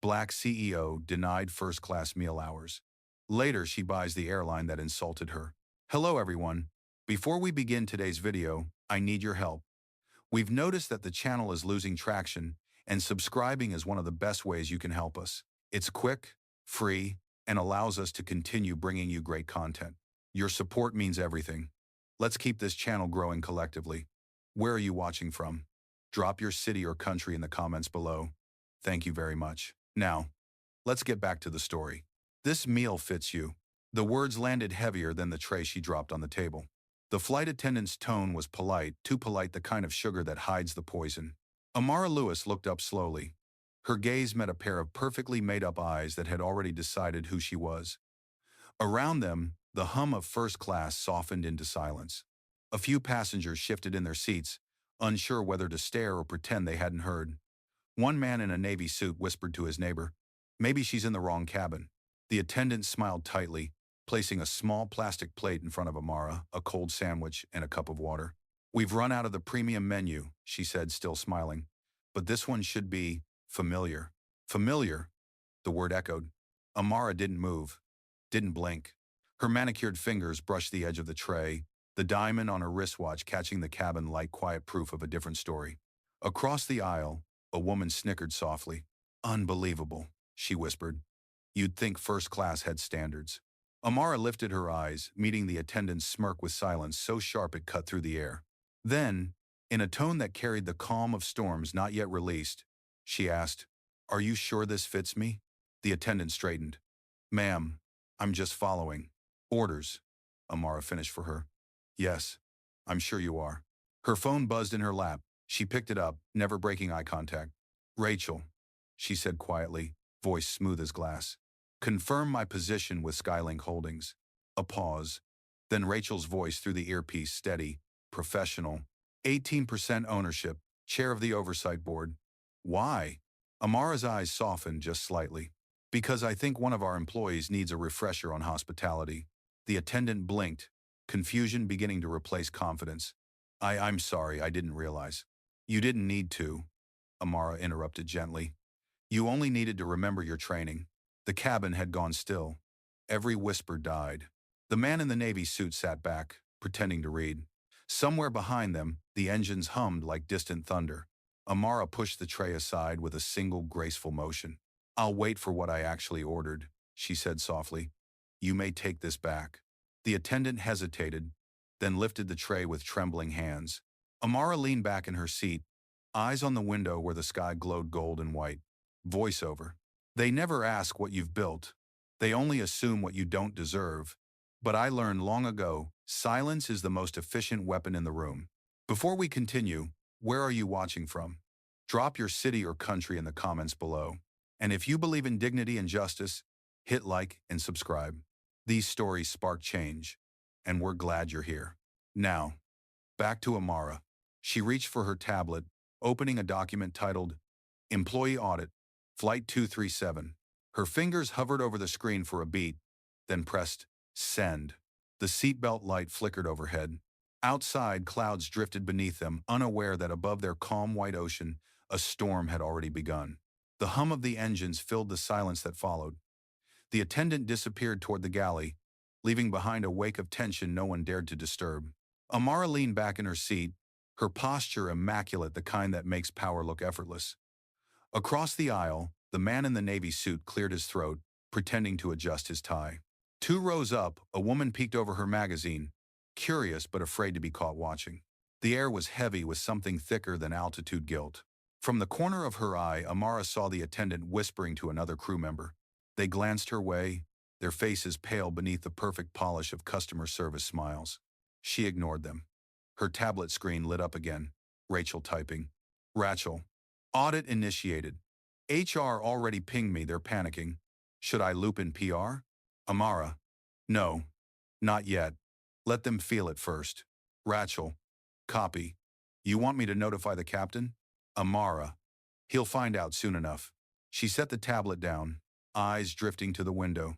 Black CEO denied first-class meal hours. Later, she buys the airline that insulted her. Hello everyone. Before we begin today's video, I need your help. We've noticed that the channel is losing traction, and subscribing is one of the best ways you can help us. It's quick, free, and allows us to continue bringing you great content. Your support means everything. Let's keep this channel growing collectively. Where are you watching from? Drop your city or country in the comments below. Thank you very much. Now, let's get back to the story. This meal fits you. The words landed heavier than the tray she dropped on the table. The flight attendant's tone was polite, too polite, the kind of sugar that hides the poison. Amara Lewis looked up slowly. Her gaze met a pair of perfectly made-up eyes that had already decided who she was. Around them, the hum of first class softened into silence. A few passengers shifted in their seats, unsure whether to stare or pretend they hadn't heard. One man in a navy suit whispered to his neighbor, "Maybe she's in the wrong cabin." The attendant smiled tightly, placing a small plastic plate in front of Amara, a cold sandwich, and a cup of water. "We've run out of the premium menu," she said, still smiling. "But this one should be familiar." Familiar? The word echoed. Amara didn't move, didn't blink. Her manicured fingers brushed the edge of the tray, the diamond on her wristwatch catching the cabin light, quiet proof of a different story. Across the aisle, a woman snickered softly. "Unbelievable," she whispered. "You'd think first class had standards." Amara lifted her eyes, meeting the attendant's smirk with silence so sharp it cut through the air. Then, in a tone that carried the calm of storms not yet released, she asked, "Are you sure this fits me?" The attendant straightened. "Ma'am, I'm just following orders," Amara finished for her. "Yes, I'm sure you are." Her phone buzzed in her lap. She picked it up, never breaking eye contact. "Rachel," she said quietly, voice smooth as glass. "Confirm my position with Skylink Holdings." A pause. Then Rachel's voice through the earpiece, steady, professional. 18% ownership, chair of the oversight board. "Why?" Amara's eyes softened just slightly. "Because I think one of our employees needs a refresher on hospitality." The attendant blinked, confusion beginning to replace confidence. I'm sorry, I didn't realize." "You didn't need to," Amara interrupted gently. "You only needed to remember your training." The cabin had gone still. Every whisper died. The man in the navy suit sat back, pretending to read. Somewhere behind them, the engines hummed like distant thunder. Amara pushed the tray aside with a single graceful motion. "I'll wait for what I actually ordered," she said softly. "You may take this back." The attendant hesitated, then lifted the tray with trembling hands. Amara leaned back in her seat, eyes on the window where the sky glowed gold and white. Voiceover. "They never ask what you've built. They only assume what you don't deserve. But I learned long ago, silence is the most efficient weapon in the room." Before we continue, where are you watching from? Drop your city or country in the comments below. And if you believe in dignity and justice, hit like and subscribe. These stories spark change, and we're glad you're here. Now, back to Amara. She reached for her tablet, opening a document titled Employee Audit, Flight 237. Her fingers hovered over the screen for a beat, then pressed Send. The seatbelt light flickered overhead. Outside, clouds drifted beneath them, unaware that above their calm white ocean, a storm had already begun. The hum of the engines filled the silence that followed. The attendant disappeared toward the galley, leaving behind a wake of tension no one dared to disturb. Amara leaned back in her seat, her posture immaculate, the kind that makes power look effortless. Across the aisle, the man in the navy suit cleared his throat, pretending to adjust his tie. 2 rows up, a woman peeked over her magazine, curious but afraid to be caught watching. The air was heavy with something thicker than altitude guilt. From the corner of her eye, Amara saw the attendant whispering to another crew member. They glanced her way, their faces pale beneath the perfect polish of customer service smiles. She ignored them. Her tablet screen lit up again. Rachel typing. "Rachel. Audit initiated. HR already pinged me, they're panicking. Should I loop in PR?" Amara. "No. Not yet. Let them feel it first." Rachel. "Copy. You want me to notify the captain?" Amara. "He'll find out soon enough." She set the tablet down, eyes drifting to the window.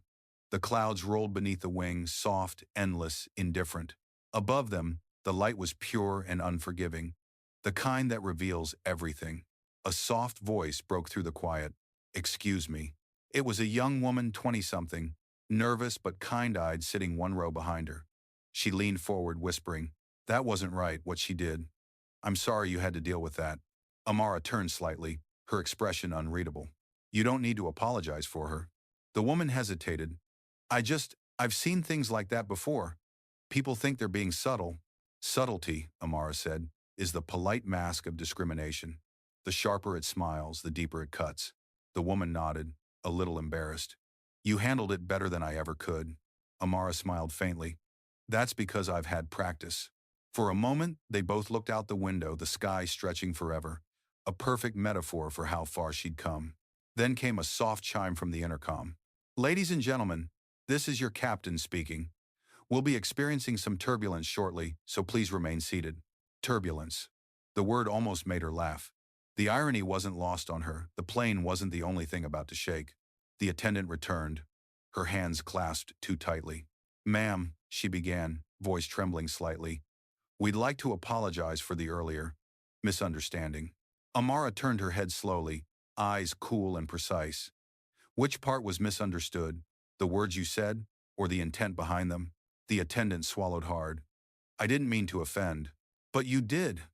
The clouds rolled beneath the wings, soft, endless, indifferent. Above them, the light was pure and unforgiving, the kind that reveals everything. A soft voice broke through the quiet. Excuse me. It was a young woman, 20-something, nervous but kind-eyed, sitting one row behind her. She leaned forward, whispering, "That wasn't right, what she did. I'm sorry you had to deal with that." Amara turned slightly, her expression unreadable. "You don't need to apologize for her." The woman hesitated. I've seen things like that before. People think they're being subtle." "Subtlety," Amara said, "is the polite mask of discrimination. The sharper it smiles, the deeper it cuts." The woman nodded, a little embarrassed. "You handled it better than I ever could." Amara smiled faintly. "That's because I've had practice." For a moment, they both looked out the window, the sky stretching forever, a perfect metaphor for how far she'd come. Then came a soft chime from the intercom. "Ladies and gentlemen, this is your captain speaking. We'll be experiencing some turbulence shortly, so please remain seated." Turbulence. The word almost made her laugh. The irony wasn't lost on her. The plane wasn't the only thing about to shake. The attendant returned, her hands clasped too tightly. "Ma'am," she began, voice trembling slightly, "we'd like to apologize for the earlier misunderstanding." Amara turned her head slowly, eyes cool and precise. "Which part was misunderstood? The words you said, or the intent behind them?" The attendant swallowed hard. "I didn't mean to offend." "But you did."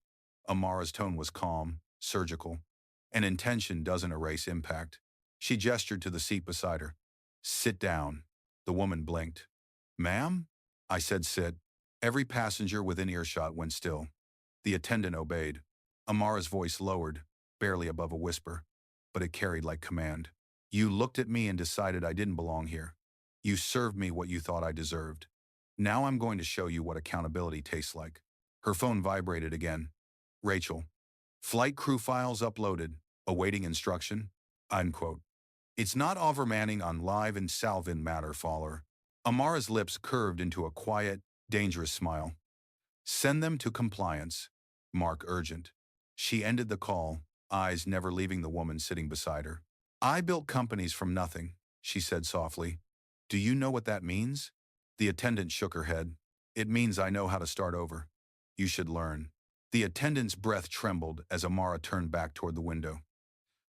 Amara's tone was calm, surgical. "And intention doesn't erase impact." She gestured to the seat beside her. "Sit down." The woman blinked. "Ma'am?" I said sit. Every passenger within earshot went still. The attendant obeyed. Amara's voice lowered, barely above a whisper, but it carried like command. "You looked at me and decided I didn't belong here. You served me what you thought I deserved. Now I'm going to show you what accountability tastes like." Her phone vibrated again. "Rachel. Flight crew files uploaded. Awaiting instruction." Unquote. "It's not overmanning on live and Salvin matter faller." Amara's lips curved into a quiet, dangerous smile. "Send them to compliance. Mark urgent." She ended the call, eyes never leaving the woman sitting beside her. "I built companies from nothing," she said softly. "Do you know what that means?" The attendant shook her head. "It means I know how to start over. You should learn." The attendant's breath trembled as Amara turned back toward the window.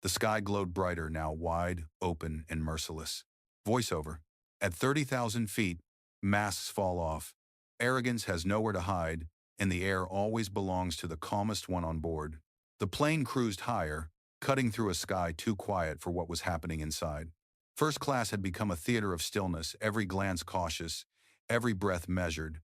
The sky glowed brighter, now wide, open, and merciless. Voiceover. "At 30,000 feet, masks fall off. Arrogance has nowhere to hide, and the air always belongs to the calmest one on board." The plane cruised higher, cutting through a sky too quiet for what was happening inside. First class had become a theater of stillness, every glance cautious, every breath measured.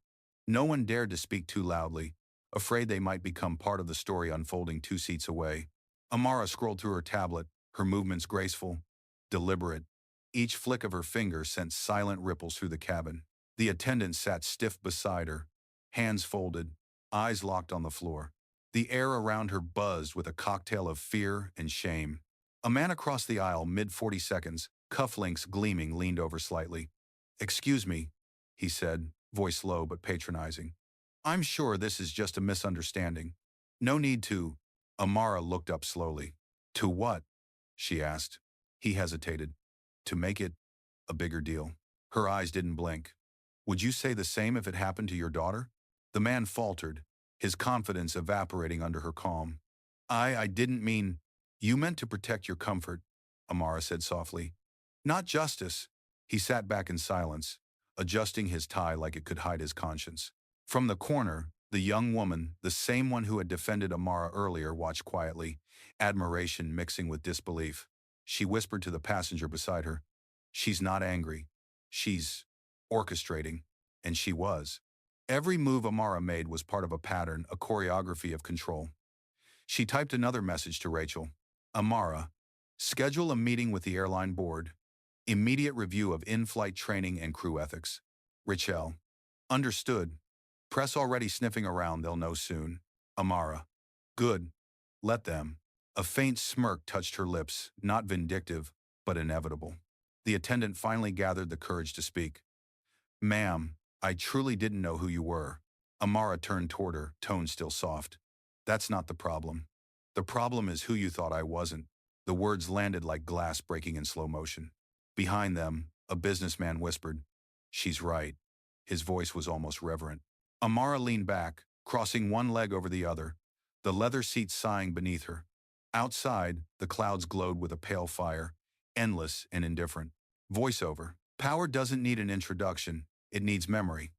No one dared to speak too loudly, afraid they might become part of the story unfolding 2 seats away. Amara scrolled through her tablet, her movements graceful, deliberate. Each flick of her finger sent silent ripples through the cabin. The attendant sat stiff beside her, hands folded, eyes locked on the floor. The air around her buzzed with a cocktail of fear and shame. A man across the aisle, mid-40 seconds, cufflinks gleaming, leaned over slightly. "Excuse me," he said, voice low but patronizing. "I'm sure this is just a misunderstanding. No need to." Amara looked up slowly. "To what?" she asked. He hesitated. "To make it a bigger deal." Her eyes didn't blink. "Would you say the same if it happened to your daughter?" The man faltered, his confidence evaporating under her calm. I didn't mean." "You meant to protect your comfort," Amara said softly. "Not justice." He sat back in silence, adjusting his tie like it could hide his conscience. From the corner, the young woman, the same one who had defended Amara earlier, watched quietly, admiration mixing with disbelief. She whispered to the passenger beside her, "She's not angry. She's orchestrating." And she was. Every move Amara made was part of a pattern, a choreography of control. She typed another message to Rachel. "Amara, schedule a meeting with the airline board. Immediate review of in-flight training and crew ethics." Rachel. "Understood. Press already sniffing around, they'll know soon." Amara. "Good. Let them." A faint smirk touched her lips, not vindictive, but inevitable. The attendant finally gathered the courage to speak. "Ma'am, I truly didn't know who you were." Amara turned toward her, tone still soft. "That's not the problem. The problem is who you thought I wasn't." The words landed like glass breaking in slow motion. Behind them, a businessman whispered, "She's right." His voice was almost reverent. Amara leaned back, crossing one leg over the other, the leather seat sighing beneath her. Outside, the clouds glowed with a pale fire, endless and indifferent. Voiceover. Power doesn't need an introduction, it needs memory.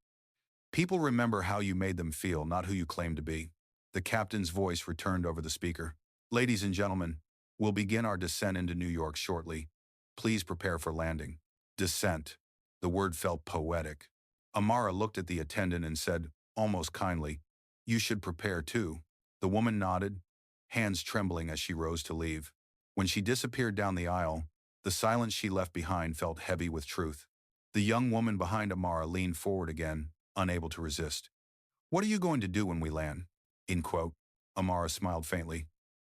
People remember how you made them feel, not who you claim to be. The captain's voice returned over the speaker. Ladies and gentlemen, we'll begin our descent into New York shortly. Please prepare for landing. Descent. The word felt poetic. Amara looked at the attendant and said, almost kindly, "You should prepare too." The woman nodded, hands trembling as she rose to leave. When she disappeared down the aisle, the silence she left behind felt heavy with truth. The young woman behind Amara leaned forward again, unable to resist. "What are you going to do when we land?" In quote. Amara smiled faintly.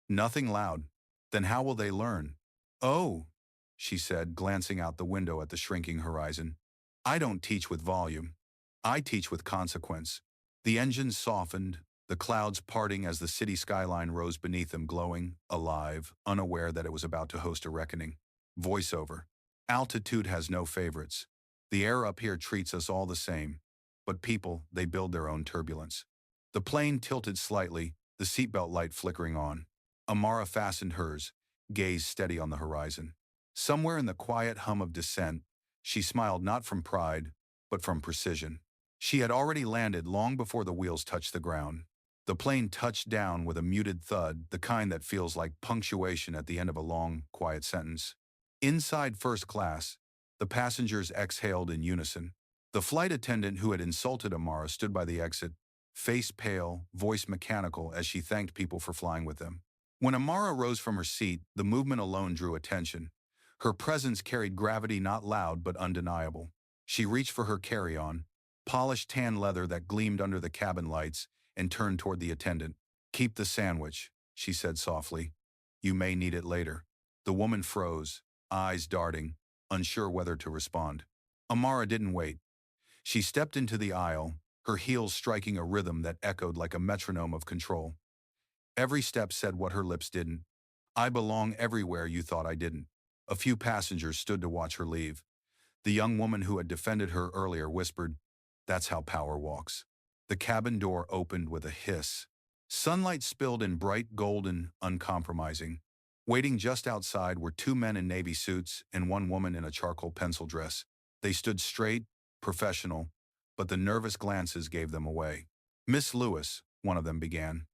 "Nothing loud." "Then how will they learn?" "Oh," she said, glancing out the window at the shrinking horizon. "I don't teach with volume. I teach with consequence." The engines softened, the clouds parting as the city skyline rose beneath them, glowing, alive, unaware that it was about to host a reckoning. Voiceover. Altitude has no favorites. The air up here treats us all the same. But people, they build their own turbulence. The plane tilted slightly, the seatbelt light flickering on. Amara fastened hers, gaze steady on the horizon. Somewhere in the quiet hum of descent, she smiled not from pride, but from precision. She had already landed long before the wheels touched the ground. The plane touched down with a muted thud, the kind that feels like punctuation at the end of a long, quiet sentence. Inside first class, the passengers exhaled in unison. The flight attendant who had insulted Amara stood by the exit, face pale, voice mechanical as she thanked people for flying with them. When Amara rose from her seat, the movement alone drew attention. Her presence carried gravity not loud but undeniable. She reached for her carry-on, polished tan leather that gleamed under the cabin lights, and turned toward the attendant. "Keep the sandwich," she said softly. "You may need it later." The woman froze, eyes darting, unsure whether to respond. Amara didn't wait. She stepped into the aisle, her heels striking a rhythm that echoed like a metronome of control. Every step said what her lips didn't. "I belong everywhere you thought I didn't." A few passengers stood to watch her leave. The young woman who had defended her earlier whispered, "That's how power walks." The cabin door opened with a hiss. Sunlight spilled in bright golden, uncompromising. Waiting just outside were two men in navy suits and one woman in a charcoal pencil dress. They stood straight, professional, but the nervous glances gave them away. "Miss Lewis," one of them began.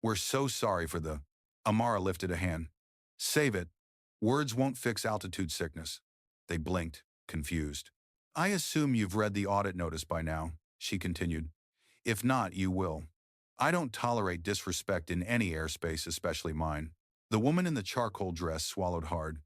"We're so sorry for the—" Amara lifted a hand. "Save it. Words won't fix altitude sickness." They blinked, confused. "I assume you've read the audit notice by now," she continued. "If not, you will. I don't tolerate disrespect in any airspace, especially mine." The woman in the charcoal dress swallowed hard.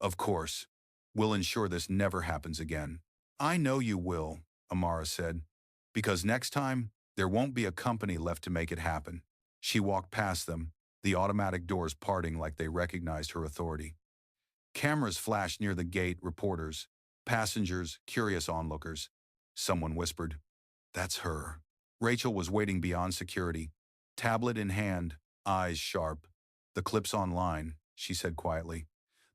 "Of course. We'll ensure this never happens again." "I know you will," Amara said, "because next time, there won't be a company left to make it happen." She walked past them, the automatic doors parting like they recognized her authority. Cameras flashed near the gate, reporters, passengers, curious onlookers. Someone whispered, "That's her." Rachel was waiting beyond security, tablet in hand, eyes sharp. "The clip's online," she said quietly.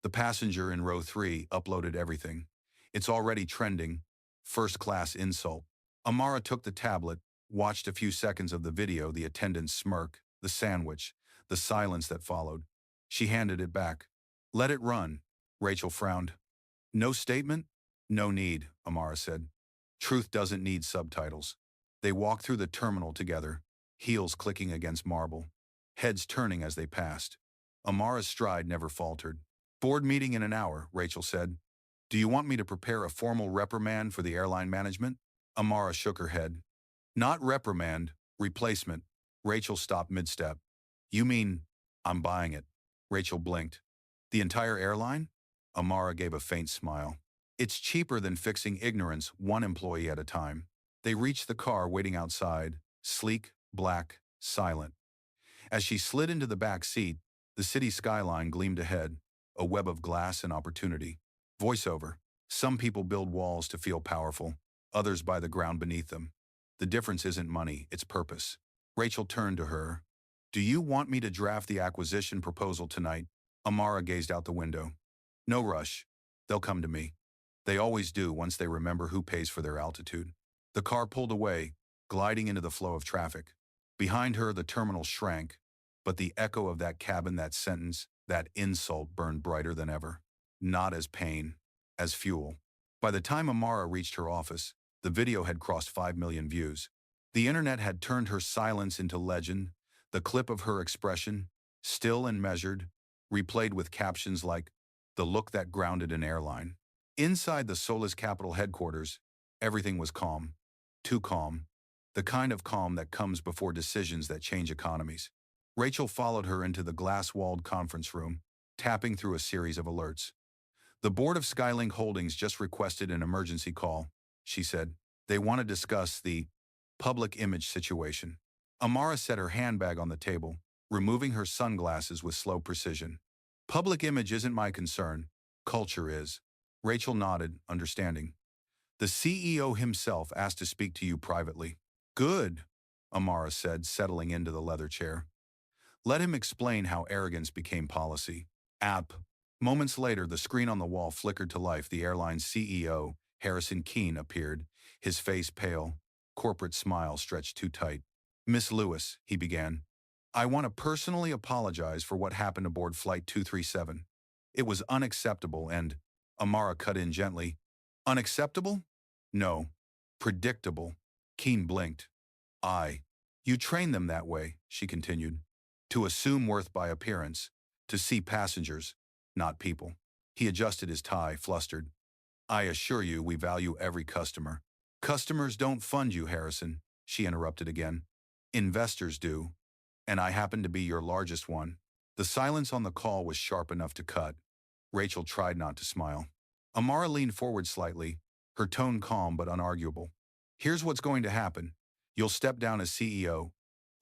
The passenger in row 3 uploaded everything. "It's already trending. First-class insult." Amara took the tablet, watched a few seconds of the video, the attendant's smirk, the sandwich, the silence that followed. She handed it back. "Let it run." Rachel frowned. "No statement?" "No need," Amara said. "Truth doesn't need subtitles." They walked through the terminal together, heels clicking against marble, heads turning as they passed. Amara's stride never faltered. "Board meeting in an hour," Rachel said. "Do you want me to prepare a formal reprimand for the airline management?" Amara shook her head. "Not reprimand, replacement." Rachel stopped mid-step. "You mean, I'm buying it." Rachel blinked. "The entire airline?" Amara gave a faint smile. "It's cheaper than fixing ignorance one employee at a time." They reached the car waiting outside, sleek, black, silent. As she slid into the back seat, the city skyline gleamed ahead, a web of glass and opportunity. Voiceover. Some people build walls to feel powerful, others by the ground beneath them. The difference isn't money, it's purpose. Rachel turned to her. "Do you want me to draft the acquisition proposal tonight?" Amara gazed out the window. "No rush. They'll come to me. They always do once they remember who pays for their altitude." The car pulled away, gliding into the flow of traffic. Behind her, the terminal shrank, but the echo of that cabin, that sentence, that insult burned brighter than ever. not as pain, as fuel. By the time Amara reached her office, the video had crossed 5 million views. The internet had turned her silence into legend, the clip of her expression, still and measured, replayed with captions like, "The look that grounded an airline." Inside the Solace Capital headquarters, everything was calm. Too calm. The kind of calm that comes before decisions that change economies. Rachel followed her into the glass-walled conference room, tapping through a series of alerts. "The board of Skylink Holdings just requested an emergency call," she said. "They want to discuss the public image situation." Amara set her handbag on the table, removing her sunglasses with slow precision. "Public image isn't my concern. Culture is." Rachel nodded, understanding. "The CEO himself asked to speak to you privately." "Good," Amara said, settling into the leather chair. "Let him explain how arrogance became policy." App. Moments later, the screen on the wall flickered to life. The airline's CEO, Harrison Keene, appeared, his face pale, corporate smile stretched too tight. "Miss Lewis," he began, "I want to personally apologize for what happened aboard Flight 237. It was unacceptable and—" Amara cut in gently. "Unacceptable? No. Predictable." Keene blinked. You train them that way," she continued. "To assume worth by appearance, to see passengers, not people." He adjusted his tie, flustered. "I assure you we value every customer." "Customers don't fund you, Harrison," she interrupted again. "Investors do. And I happen to be your largest one." The silence on the call was sharp enough to cut. Rachel tried not to smile. Amara leaned forward slightly, her tone calm but unarguable. "Here's what's going to happen. You'll step down as CEO,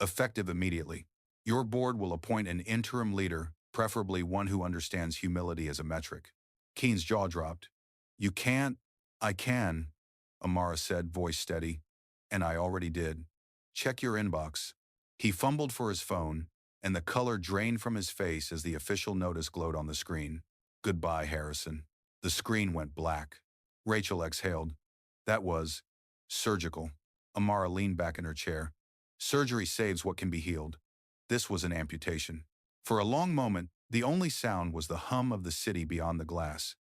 effective immediately. Your board will appoint an interim leader, preferably one who understands humility as a metric." Keene's jaw dropped. "You can't—" "I can," Amara said, voice steady. "And I already did. Check your inbox." He fumbled for his phone, and the color drained from his face as the official notice glowed on the screen. "Goodbye, Harrison." The screen went black. Rachel exhaled. That was surgical. Amara leaned back in her chair. Surgery saves what can be healed. This was an amputation. For a long moment, the only sound was the hum of the city beyond the glass.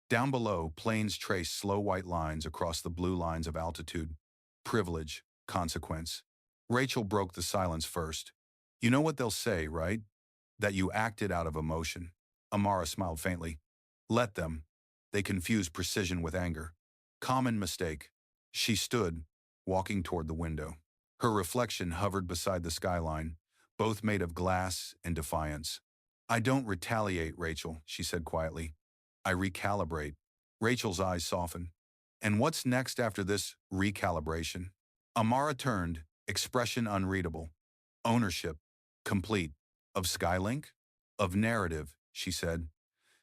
Down below, planes traced slow white lines across the blue lines of altitude. Privilege, consequence. Rachel broke the silence first. "You know what they'll say, right? That you acted out of emotion." Amara smiled faintly. "Let them. They confuse precision with anger. Common mistake." She stood, walking toward the window. Her reflection hovered beside the skyline, both made of glass and defiance. "I don't retaliate, Rachel," she said quietly. "I recalibrate." Rachel's eyes softened. "And what's next after this recalibration?" Amara turned, expression unreadable. "Ownership. Complete. Of Skylink? Of narrative," she said.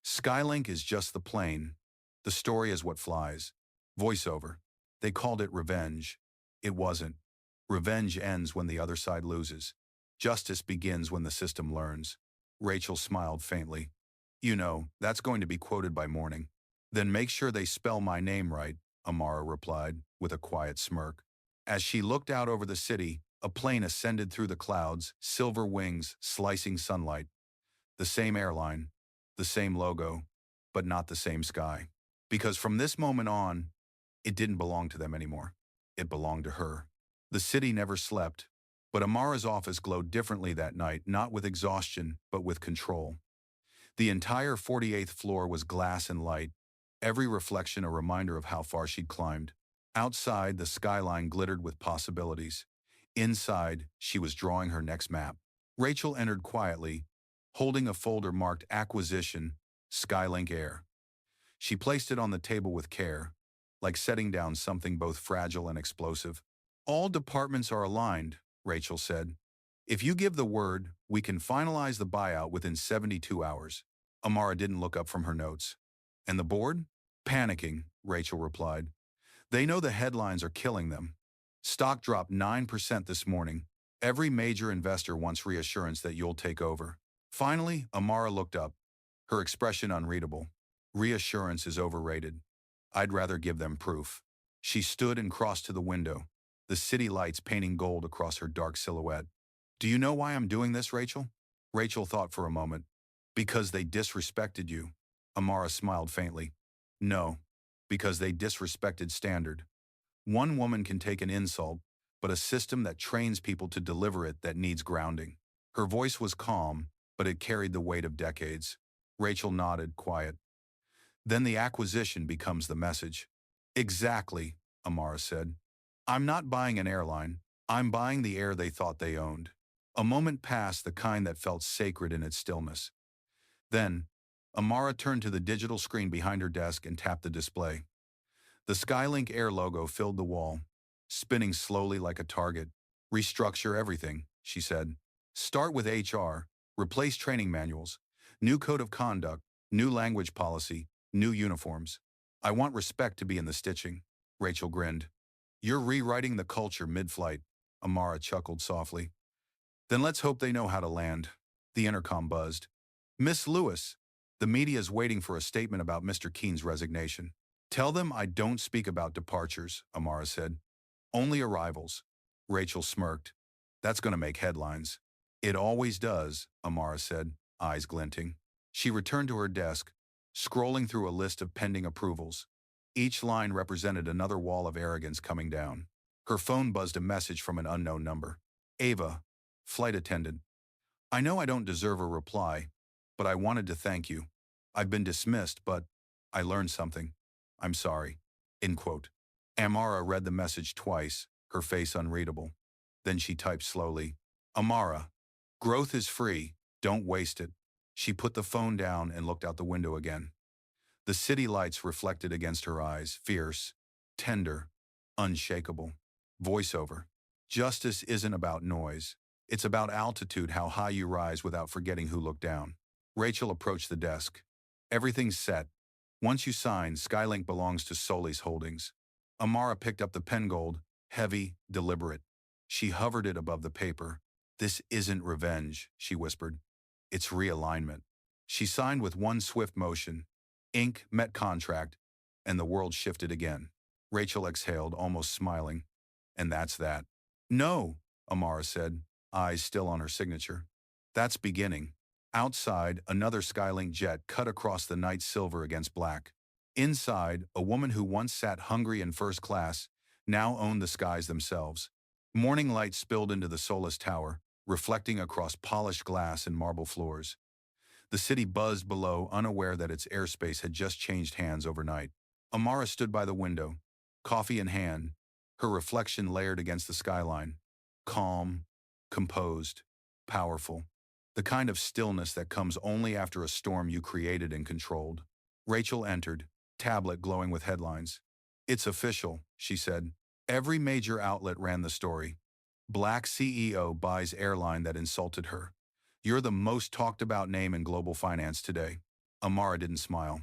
"Skylink is just the plane. The story is what flies. Voiceover. They called it revenge. It wasn't. Revenge ends when the other side loses. Justice begins when the system learns." Rachel smiled faintly. "You know, that's going to be quoted by morning." "Then make sure they spell my name right," Amara replied, with a quiet smirk. As she looked out over the city, a plane ascended through the clouds, silver wings slicing sunlight. The same airline, the same logo, but not the same sky. Because from this moment on, it didn't belong to them anymore. It belonged to her. The city never slept, but Amara's office glowed differently that night, not with exhaustion, but with control. The entire 48th floor was glass and light, every reflection a reminder of how far she'd climbed. Outside, the skyline glittered with possibilities. Inside, she was drawing her next map. Rachel entered quietly, holding a folder marked Acquisition, Skylink Air. She placed it on the table with care, like setting down something both fragile and explosive. "All departments are aligned," Rachel said. "If you give the word, we can finalize the buyout within 72 hours. Amara didn't look up from her notes. "And the board?" "Panicking," Rachel replied. "They know the headlines are killing them. Stock dropped 9% this morning. Every major investor wants reassurance that you'll take over." Finally, Amara looked up, her expression unreadable. "Reassurance is overrated. I'd rather give them proof." She stood and crossed to the window, the city lights painting gold across her dark silhouette. "Do you know why I'm doing this, Rachel?" Rachel thought for a moment. "Because they disrespected you. Amara smiled faintly. No, because they disrespected standard. One woman can take an insult, but a system that trains people to deliver it that needs grounding. Her voice was calm, but it carried the weight of decades. Rachel nodded, quiet. Then the acquisition becomes the message. Exactly, Amara said. I'm not buying an airline. I'm buying the air they thought they owned. A moment passed, the kind that felt sacred in its stillness. Then, Amara turned to the digital screen behind her desk and tapped the display. The Skylink Air logo filled the wall, spinning slowly like a target. Restructure everything, she said. Start with HR, replace training manuals, new code of conduct, new language policy, new uniforms. I want respect to be in the stitching. Rachel grinned. You're rewriting the culture mid-flight. Amara chuckled softly. Then let's hope they know how to land. The intercom buzzed. Miss Lewis, the media's waiting for a statement about Mr. Keene's resignation. Tell them I don't speak about departures, Amara said. Only arrivals. Rachel smirked. That's going to make headlines. It always does, Amara said, eyes glinting. She returned to her desk, scrolling through a list of pending approvals. Each line represented another wall of arrogance coming down. Her phone buzzed a message from an unknown number. Ava, flight attendant. I know I don't deserve a reply, but I wanted to thank you. I've been dismissed, but I learned something. I'm sorry. End quote. Amara read the message twice, her face unreadable. Then she typed slowly. Amara, growth is free, don't waste it. She put the phone down and looked out the window again. The city lights reflected against her eyes, fierce, tender, unshakable. Voiceover. Justice isn't about noise. It's about altitude, how high you rise without forgetting who looked down. Rachel approached the desk. Everything's set. Once you sign, Skylink belongs to Solis Holdings. Amara picked up the pen gold, heavy, deliberate. She hovered it above the paper. This isn't revenge, she whispered. It's realignment. She signed with one swift motion. Ink met contract, and the world shifted again. Rachel exhaled, almost smiling. And that's that. No, Amara said, eyes still on her signature. That's beginning. Outside, another Skylink jet cut across the night silver against black. Inside, a woman who once sat hungry in first class now owned the skies themselves. Morning light spilled into the Solis Tower, reflecting across polished glass and marble floors. The city buzzed below, unaware that its airspace had just changed hands overnight. Amara stood by the window, coffee in hand, her reflection layered against the skyline. Calm, composed, powerful. The kind of stillness that comes only after a storm you created and controlled. Rachel entered, tablet glowing with headlines. It's official, she said. Every major outlet ran the story. Black CEO buys airline that insulted her. You're the most talked about name in global finance today. Amara didn't smile.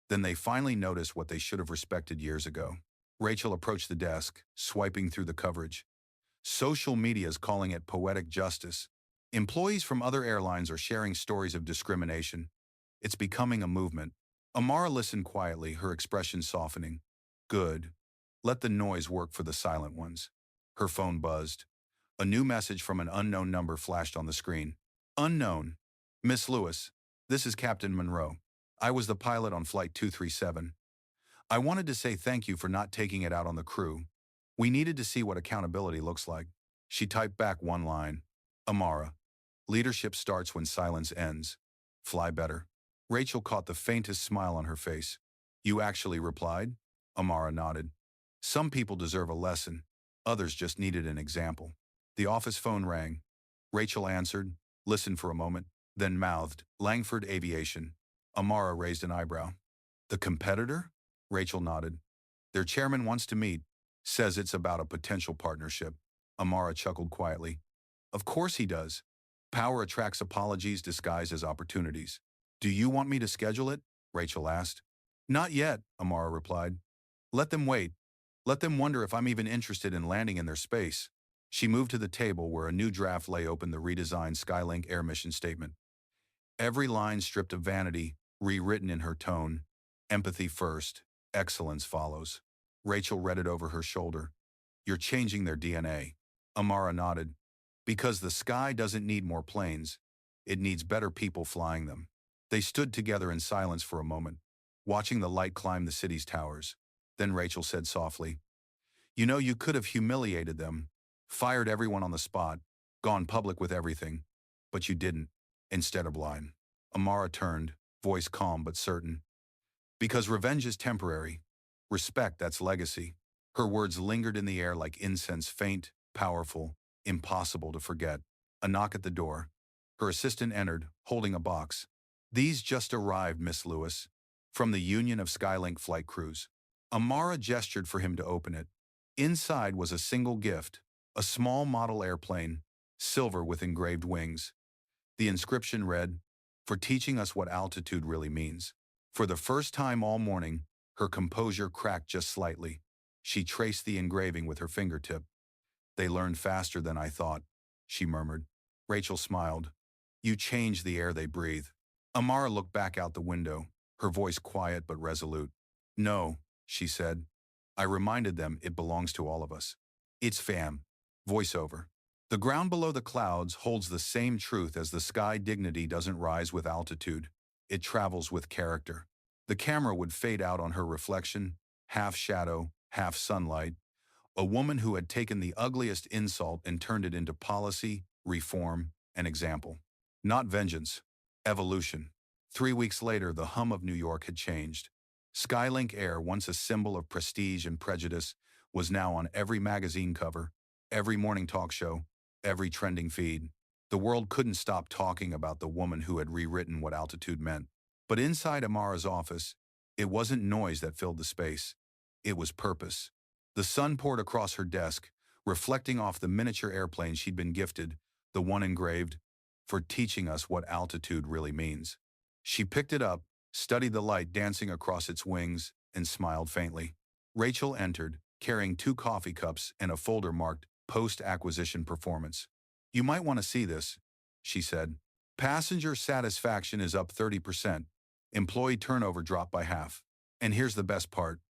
Then they finally noticed what they should have respected years ago. Rachel approached the desk, swiping through the coverage. Social media's calling it poetic justice. Employees from other airlines are sharing stories of discrimination. It's becoming a movement. Amara listened quietly, her expression softening. Good. Let the noise work for the silent ones. Her phone buzzed. A new message from an unknown number flashed on the screen. Unknown. Miss Lewis, this is Captain Monroe. I was the pilot on Flight 237. I wanted to say thank you for not taking it out on the crew. We needed to see what accountability looks like. She typed back one line. Amara. Leadership starts when silence ends. Fly better. Rachel caught the faintest smile on her face. You actually replied? Amara nodded. Some people deserve a lesson. Others just needed an example. The office phone rang. Rachel answered, listened for a moment, then mouthed, Langford Aviation. Amara raised an eyebrow. The competitor? Rachel nodded. Their chairman wants to meet. Says it's about a potential partnership. Amara chuckled quietly. Of course he does. Power attracts apologies disguised as opportunities. Do you want me to schedule it? Rachel asked. Not yet, Amara replied. Let them wait. Let them wonder if I'm even interested in landing in their space. She moved to the table where a new draft lay open, the redesigned Skylink Air mission statement. Every line stripped of vanity, rewritten in her tone. Empathy first, excellence follows. Rachel read it over her shoulder. You're changing their DNA. Amara nodded. Because the sky doesn't need more planes. It needs better people flying them. They stood together in silence for a moment, watching the light climb the city's towers. Then Rachel said softly, "You know, you could have humiliated them, fired everyone on the spot, gone public with everything, but you didn't. Instead of lying." Amara turned, voice calm but certain. "Because revenge is temporary. Respect, that's legacy." Her words lingered in the air like incense, faint, powerful, impossible to forget. A knock at the door. Her assistant entered, holding a box. "These just arrived, Miss Lewis, from the Union of Skylink Flight Crews." Amara gestured for him to open it. Inside was a single gift, a small model airplane, silver with engraved wings. The inscription read, "For teaching us what altitude really means." For the first time all morning, her composure cracked just slightly. She traced the engraving with her fingertip. "They learn faster than I thought," she murmured. Rachel smiled. "You change the air they breathe." Amara looked back out the window, her voice quiet but resolute. "No," she said. "I reminded them it belongs to all of us. It's fam." Voiceover. "The ground below the clouds holds the same truth as the sky. Dignity doesn't rise with altitude. It travels with character." The camera would fade out on her reflection, half shadow, half sunlight. A woman who had taken the ugliest insult and turned it into policy, reform, and example. Not vengeance. Evolution. 3 weeks later, the hum of New York had changed. Skylink Air, once a symbol of prestige and prejudice, was now on every magazine cover, every morning talk show, every trending feed. The world couldn't stop talking about the woman who had rewritten what altitude meant. But inside Amara's office, it wasn't noise that filled the space. It was purpose. The sun poured across her desk, reflecting off the miniature airplane she'd been gifted, the one engraved, "For teaching us what altitude really means." She picked it up, studied the light dancing across its wings, and smiled faintly. Rachel entered, carrying 2 coffee cups and a folder marked "Post-Acquisition Performance." "You might want to see this," she said. "Passenger satisfaction is up 30%. Employee turnover dropped by half. And here's the best part.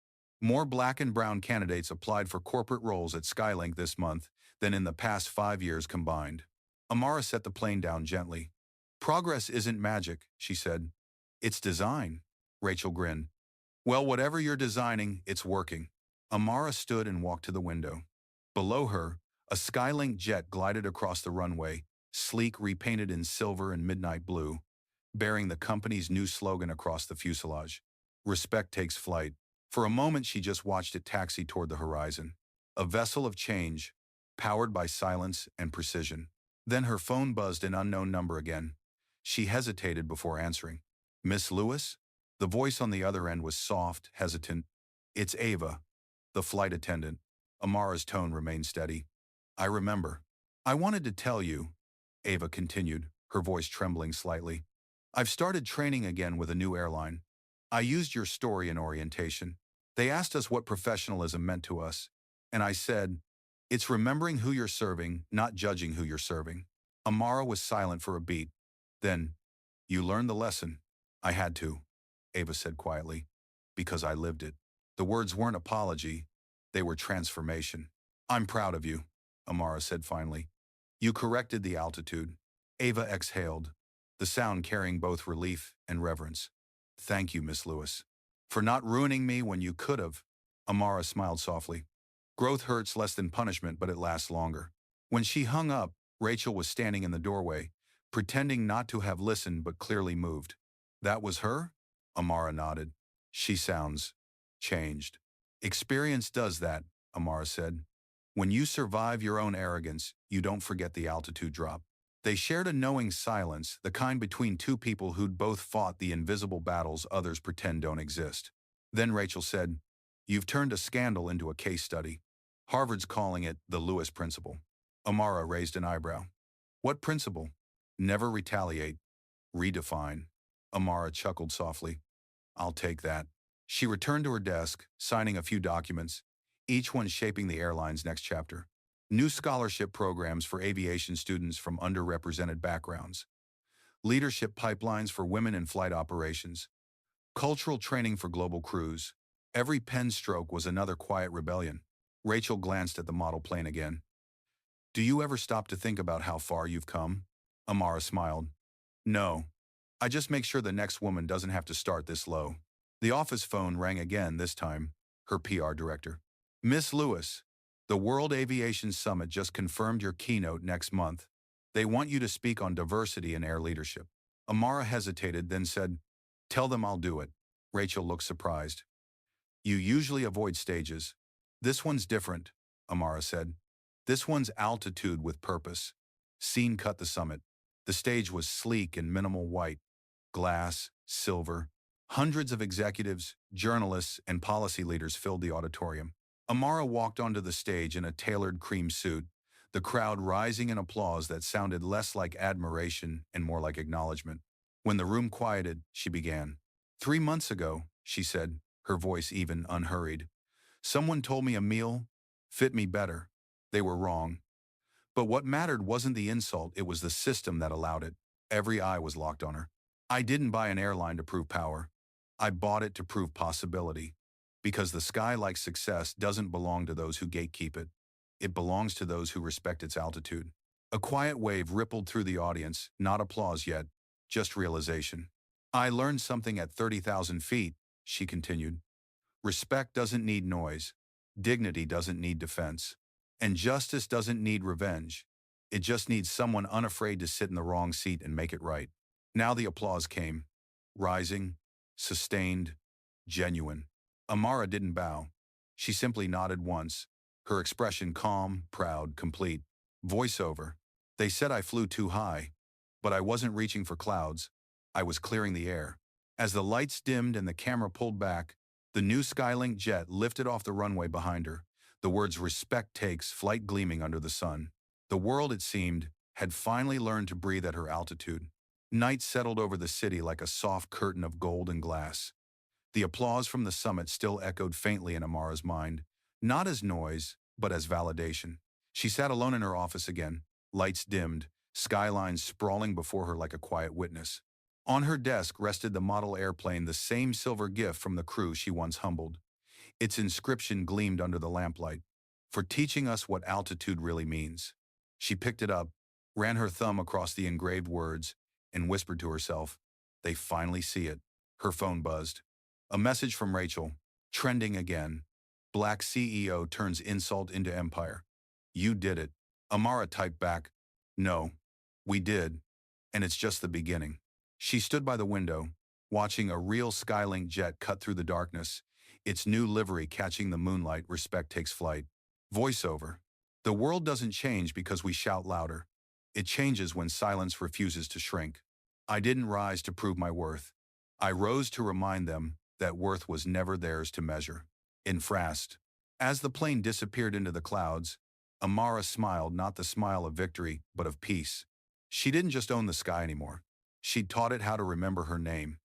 More black and brown candidates applied for corporate roles at Skylink this month than in the past 5 years combined." Amara set the plane down gently. "Progress isn't magic," she said. "It's design." Rachel grinned. "Well, whatever you're designing, it's working." Amara stood and walked to the window. Below her, a Skylink jet glided across the runway, sleek, repainted in silver and midnight blue, bearing the company's new slogan across the fuselage. "Respect takes flight." For a moment, she just watched it taxi toward the horizon. A vessel of change, powered by silence and precision. Then her phone buzzed an unknown number again. She hesitated before answering. "Miss Lewis?" The voice on the other end was soft, hesitant. "It's Ava, the flight attendant." Amara's tone remained steady. "I remember. I wanted to tell you," Ava continued, her voice trembling slightly. "I've started training again with a new airline. I used your story in orientation. They asked us what professionalism meant to us, and I said, it's remembering who you're serving, not judging who you're serving." Amara was silent for a beat. Then, "You learned the lesson." "I had to," Ava said quietly, "because I lived it." The words weren't apology, they were transformation. "I'm proud of you," Amara said finally. "You corrected the altitude." Ava exhaled, the sound carrying both relief and reverence. "Thank you, Miss Lewis. For not ruining me when you could have." Amara smiled softly. "Growth hurts less than punishment, but it lasts longer." When she hung up, Rachel was standing in the doorway, pretending not to have listened but clearly moved. "That was her?" Amara nodded. "She sounds changed." "Experience does that," Amara said. "When you survive your own arrogance, you don't forget the altitude drop." They shared a knowing silence, the kind between two people who'd both fought the invisible battles others pretend don't exist. Then Rachel said, "You've turned a scandal into a case study. Harvard's calling it the Lewis Principle." Amara raised an eyebrow. "What principle?" "Never retaliate. Redefine." Amara chuckled softly. "I'll take that." She returned to her desk, signing a few documents, each one shaping the airline's next chapter. New scholarship programs for aviation students from underrepresented backgrounds. Leadership pipelines for women in flight operations. Cultural training for global crews. Every pen stroke was another quiet rebellion. Rachel glanced at the model plane again. "Do you ever stop to think about how far you've come?" Amara smiled. "No. I just make sure the next woman doesn't have to start this low. The office phone rang again, this time, her PR director. Miss Lewis, the World Aviation Summit just confirmed your keynote next month. They want you to speak on diversity in air leadership. Amara hesitated, then said, Tell them I'll do it. Rachel looked surprised. You usually avoid stages. This one's different, Amara said. This one's altitude with purpose. Scene cut the summit. The stage was sleek and minimal white. Glass, silver. Hundreds of executives, journalists, and policy leaders filled the auditorium. Amara walked onto the stage in a tailored cream suit, the crowd rising in applause that sounded less like admiration and more like acknowledgement. When the room quieted, she began. 3 months ago, she said, her voice even unhurried, someone told me a meal fit me better. They were wrong. But what mattered wasn't the insult, it was the system that allowed it. Every eye was locked on her. I didn't buy an airline to prove power. I bought it to prove possibility. Because the sky, like success, doesn't belong to those who gatekeep it. It belongs to those who respect its altitude. A quiet wave rippled through the audience, not applause yet, just realization. I learned something at 30,000 feet, she continued. Respect doesn't need noise. Dignity doesn't need defense. And justice doesn't need revenge. It just needs someone unafraid to sit in the wrong seat and make it right. Now the applause came. Rising, sustained, genuine. Amara didn't bow. She simply nodded once, her expression calm, proud, complete. Voiceover. They said I flew too high, but I wasn't reaching for clouds. I was clearing the air. As the lights dimmed and the camera pulled back, the new Skylink jet lifted off the runway behind her, the words respect takes flight gleaming under the sun. The world, it seemed, had finally learned to breathe at her altitude. Night settled over the city like a soft curtain of gold and glass. The applause from the summit still echoed faintly in Amara's mind, not as noise, but as validation. She sat alone in her office again, lights dimmed, skylines sprawling before her like a quiet witness. On her desk rested the model airplane, the same silver gift from the crew she once humbled. Its inscription gleamed under the lamplight, for teaching us what altitude really means. She picked it up, ran her thumb across the engraved words, and whispered to herself, They finally see it. Her phone buzzed. A message from Rachel, trending again. Black CEO turns insult into empire. You did it. Amara typed back, No, we did, and it's just the beginning. She stood by the window, watching a real Skylink jet cut through the darkness, its new livery catching the moonlight. Respect takes flight. Voiceover. The world doesn't change because we shout louder. It changes when silence refuses to shrink. I didn't rise to prove my worth. I rose to remind them that worth was never theirs to measure. Infrast. As the plane disappeared into the clouds, Amara smiled, not the smile of victory, but of peace. She didn't just own the sky anymore. She'd taught it how to remember her name.